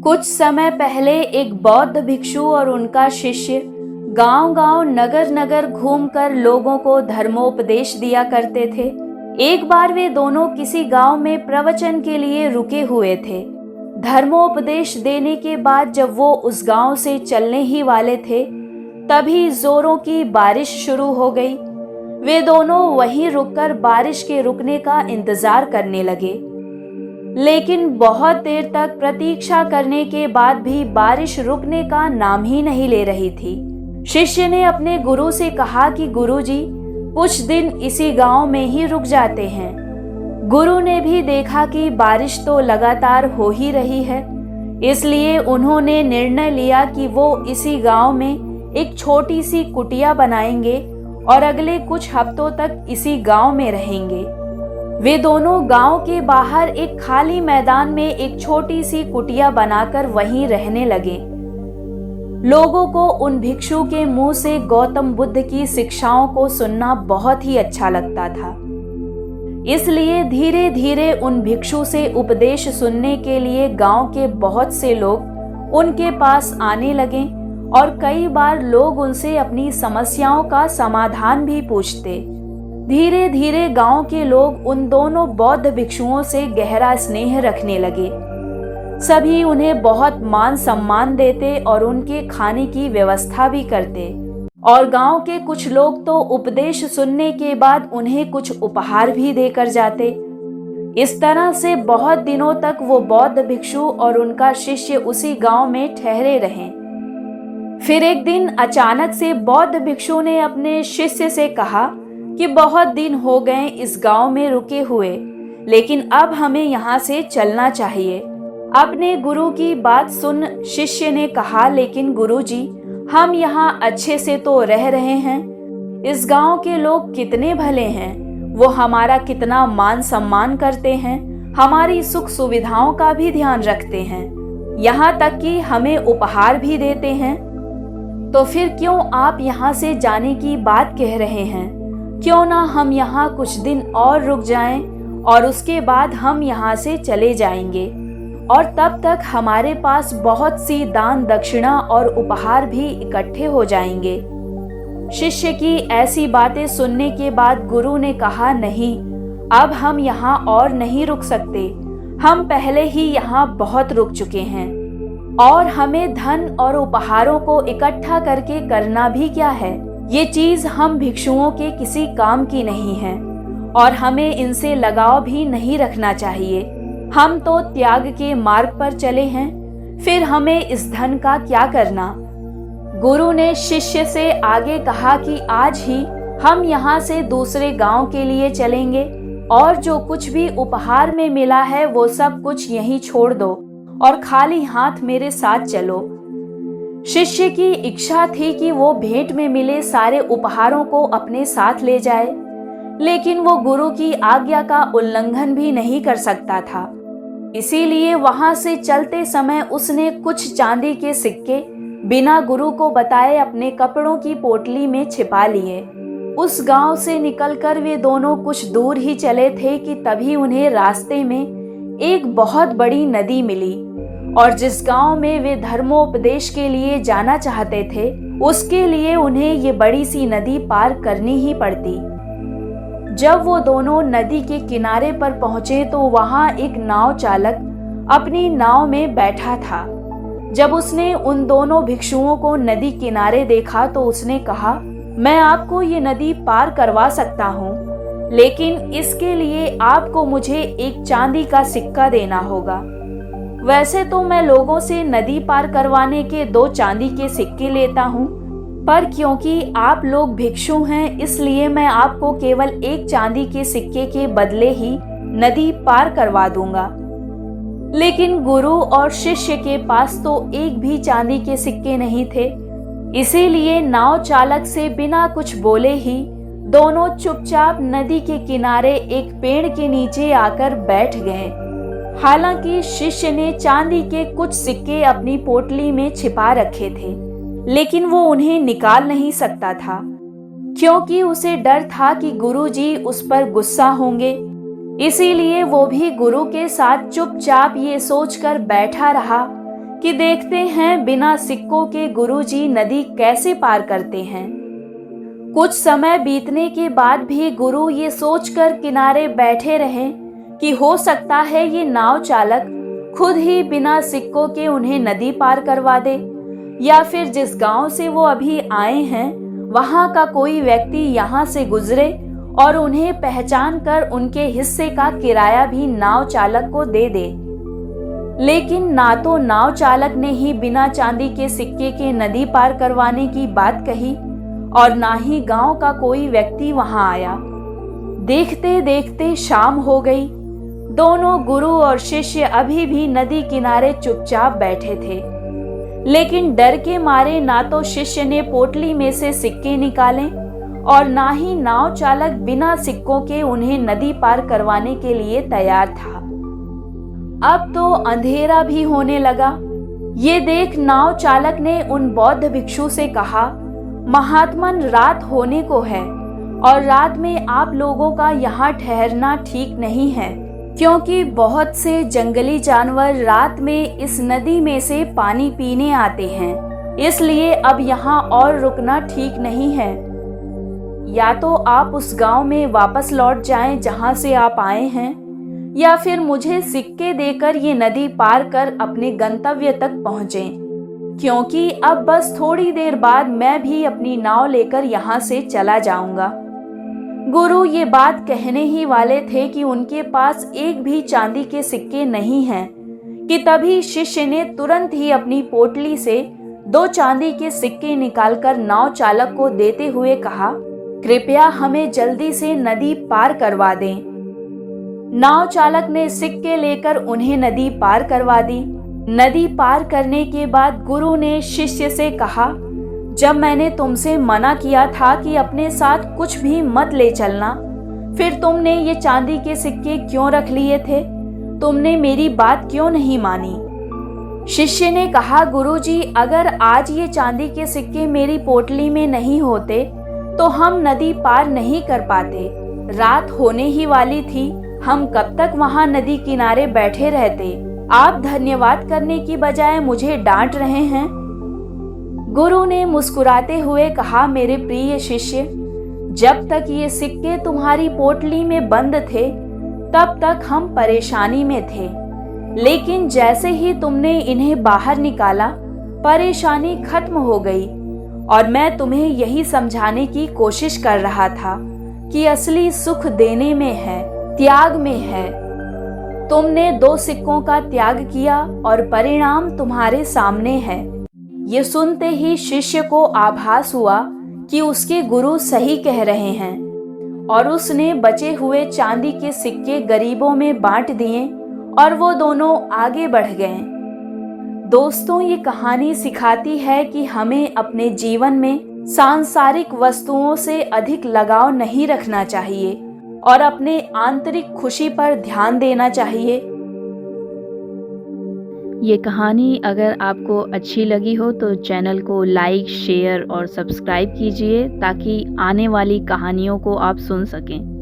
कुछ समय पहले एक बौद्ध भिक्षु और उनका शिष्य गांव-गांव, नगर-नगर घूमकर लोगों को धर्मोपदेश दिया करते थे। एक बार वे दोनों किसी गांव में प्रवचन के लिए रुके हुए थे। धर्मोपदेश देने के बाद जब वो उस गांव से चलने ही वाले थे, तभी जोरों की बारिश शुरू हो गई। वे दोनों वहीं रुककर बारिश के रुकने का इंतजार करने लगे, लेकिन बहुत देर तक प्रतीक्षा करने के बाद भी बारिश रुकने का नाम ही नहीं ले रही थी। शिष्य ने अपने गुरु से कहा कि गुरुजी, कुछ दिन इसी गांव में ही रुक जाते हैं। गुरु ने भी देखा कि बारिश तो लगातार हो ही रही है, इसलिए उन्होंने निर्णय लिया कि वो इसी गांव में एक छोटी सी कुटिया बनाएंगे और अगले कुछ हफ्तों तक इसी गांव में रहेंगे। वे दोनों गांव के बाहर एक खाली मैदान में एक छोटी सी कुटिया बनाकर वहीं रहने लगे। लोगों को उन भिक्षु के मुंह से गौतम बुद्ध की शिक्षाओं को सुनना बहुत ही अच्छा लगता था, इसलिए धीरे धीरे उन भिक्षु से उपदेश सुनने के लिए गांव के बहुत से लोग उनके पास आने लगे और कई बार लोग उनसे अपनी समस्याओं का समाधान भी पूछते। धीरे धीरे गांव के लोग उन दोनों बौद्ध भिक्षुओं से गहरा स्नेह रखने लगे। सभी उन्हें बहुत मान सम्मान देते और उनके खाने की व्यवस्था भी करते, और गांव के कुछ लोग तो उपदेश सुनने के बाद उन्हें कुछ उपहार भी देकर जाते। इस तरह से बहुत दिनों तक वो बौद्ध भिक्षु और उनका शिष्य उसी गांव में ठहरे रहे। फिर एक दिन अचानक से बौद्ध भिक्षु ने अपने शिष्य से कहा कि बहुत दिन हो गए इस गांव में रुके हुए, लेकिन अब हमें यहाँ से चलना चाहिए। अपने गुरु की बात सुन शिष्य ने कहा, लेकिन गुरुजी, हम यहाँ अच्छे से तो रह रहे हैं। इस गांव के लोग कितने भले हैं, वो हमारा कितना मान सम्मान करते हैं, हमारी सुख सुविधाओं का भी ध्यान रखते हैं, यहाँ तक कि हमें उपहार भी देते हैं। तो फिर क्यों आप यहाँ से जाने की बात कह रहे हैं? क्यों ना हम यहाँ कुछ दिन और रुक जाएं और उसके बाद हम यहाँ से चले जाएंगे, और तब तक हमारे पास बहुत सी दान दक्षिणा और उपहार भी इकट्ठे हो जाएंगे। शिष्य की ऐसी बातें सुनने के बाद गुरु ने कहा, नहीं, अब हम यहाँ और नहीं रुक सकते। हम पहले ही यहाँ बहुत रुक चुके हैं, और हमें धन और उपहारों को इकट्ठा करके करना भी क्या है? ये चीज हम भिक्षुओं के किसी काम की नहीं है, और हमें इनसे लगाव भी नहीं रखना चाहिए। हम तो त्याग के मार्ग पर चले हैं, फिर हमें इस धन का क्या करना? गुरु ने शिष्य से आगे कहा कि आज ही हम यहाँ से दूसरे गांव के लिए चलेंगे, और जो कुछ भी उपहार में मिला है वो सब कुछ यहीं छोड़ दो और खाली हाथ मेरे साथ चलो। शिष्य की इच्छा थी कि वो भेंट में मिले सारे उपहारों को अपने साथ ले जाए, लेकिन वो गुरु की आज्ञा का उल्लंघन भी नहीं कर सकता था। इसीलिए वहां से चलते समय उसने कुछ चांदी के सिक्के बिना गुरु को बताए अपने कपड़ों की पोटली में छिपा लिए। उस गांव से निकलकर वे दोनों कुछ दूर ही चले थे कि तभी उन्हें रास्ते में एक बहुत बड़ी नदी मिली, और जिस गांव में वे धर्मोपदेश के लिए जाना चाहते थे, उसके लिए उन्हें ये बड़ी सी नदी पार करनी ही पड़ती। जब वो दोनों नदी के किनारे पर पहुंचे तो वहां एक नाव चालक अपनी नाव में बैठा था। जब उसने उन दोनों भिक्षुओं को नदी किनारे देखा तो उसने कहा, मैं आपको ये नदी पार करवा सकता हूँ, लेकिन इसके लिए आपको मुझे एक चांदी का सिक्का देना होगा। वैसे तो मैं लोगों से नदी पार करवाने के 2 चांदी के सिक्के लेता हूँ, पर क्योंकि आप लोग भिक्षु हैं, इसलिए मैं आपको केवल 1 चांदी के सिक्के के बदले ही नदी पार करवा दूंगा। लेकिन गुरु और शिष्य के पास तो एक भी चांदी के सिक्के नहीं थे, इसीलिए नाव चालक से बिना कुछ बोले ही दोनों चुपचाप नदी के किनारे एक पेड़ के नीचे आकर बैठ गए। हालांकि शिष्य ने चांदी के कुछ सिक्के अपनी पोटली में छिपा रखे थे, लेकिन वो उन्हें निकाल नहीं सकता था, क्योंकि उसे डर था कि गुरुजी उस पर गुस्सा होंगे। इसीलिए वो भी गुरु के साथ चुपचाप ये सोचकर बैठा रहा कि देखते हैं बिना सिक्कों के गुरुजी नदी कैसे पार करते हैं। कुछ समय बीतने के बाद भी गुरु ये सोचकर किनारे बैठे रहे कि हो सकता है ये नाव चालक खुद ही बिना सिक्कों के उन्हें नदी पार करवा दे, या फिर जिस गांव से वो अभी आए हैं वहां का कोई व्यक्ति यहाँ से गुजरे और उन्हें पहचान कर उनके हिस्से का किराया भी नाव चालक को दे दे। लेकिन ना तो नाव चालक ने ही बिना चांदी के सिक्के के नदी पार करवाने की बात कही और ना ही गांव का कोई व्यक्ति वहां आया। देखते देखते शाम हो गई। दोनों गुरु और शिष्य अभी भी नदी किनारे चुपचाप बैठे थे, लेकिन डर के मारे ना तो शिष्य ने पोटली में से सिक्के निकाले और ना ही नाव चालक बिना सिक्कों के उन्हें नदी पार करवाने के लिए तैयार था। अब तो अंधेरा भी होने लगा। ये देख नाव चालक ने उन बौद्ध भिक्षु से कहा, महात्मन, रात होने को है और रात में आप लोगों का यहाँ ठहरना ठीक नहीं है, क्योंकि बहुत से जंगली जानवर रात में इस नदी में से पानी पीने आते हैं, इसलिए अब यहाँ और रुकना ठीक नहीं है। या तो आप उस गांव में वापस लौट जाएं जहां से आप आए हैं, या फिर मुझे सिक्के देकर ये नदी पार कर अपने गंतव्य तक पहुँचें, क्योंकि अब बस थोड़ी देर बाद मैं भी अपनी नाव लेकर यहाँ से चला जाऊंगा। गुरु ये बात कहने ही वाले थे कि उनके पास एक भी चांदी के सिक्के नहीं हैं कि तभी शिष्य ने तुरंत ही अपनी पोटली से 2 चांदी के सिक्के निकालकर नाव चालक को देते हुए कहा, कृपया हमें जल्दी से नदी पार करवा दें। नाव चालक ने सिक्के लेकर उन्हें नदी पार करवा दी। नदी पार करने के बाद गुरु ने शिष्य से कहा, जब मैंने तुमसे मना किया था कि अपने साथ कुछ भी मत ले चलना, फिर तुमने ये चांदी के सिक्के क्यों रख लिए थे? तुमने मेरी बात क्यों नहीं मानी? शिष्य ने कहा, गुरुजी, अगर आज ये चांदी के सिक्के मेरी पोटली में नहीं होते तो हम नदी पार नहीं कर पाते। रात होने ही वाली थी, हम कब तक वहां नदी किनारे बैठे रहते? आप धन्यवाद करने की बजाय मुझे डांट रहे हैं। गुरु ने मुस्कुराते हुए कहा, मेरे प्रिय शिष्य, जब तक ये सिक्के तुम्हारी पोटली में बंद थे तब तक हम परेशानी में थे, लेकिन जैसे ही तुमने इन्हें बाहर निकाला परेशानी खत्म हो गई। और मैं तुम्हें यही समझाने की कोशिश कर रहा था कि असली सुख देने में है, त्याग में है। तुमने 2 सिक्कों का त्याग किया और परिणाम तुम्हारे सामने है। ये सुनते ही शिष्य को आभास हुआ कि उसके गुरु सही कह रहे हैं और उसने बचे हुए चांदी के सिक्के गरीबों में बांट दिए और वो दोनों आगे बढ़ गए। दोस्तों, ये कहानी सिखाती है कि हमें अपने जीवन में सांसारिक वस्तुओं से अधिक लगाव नहीं रखना चाहिए और अपने आंतरिक खुशी पर ध्यान देना चाहिए। ये कहानी अगर आपको अच्छी लगी हो तो चैनल को लाइक, शेयर और सब्सक्राइब कीजिए ताकि आने वाली कहानियों को आप सुन सकें।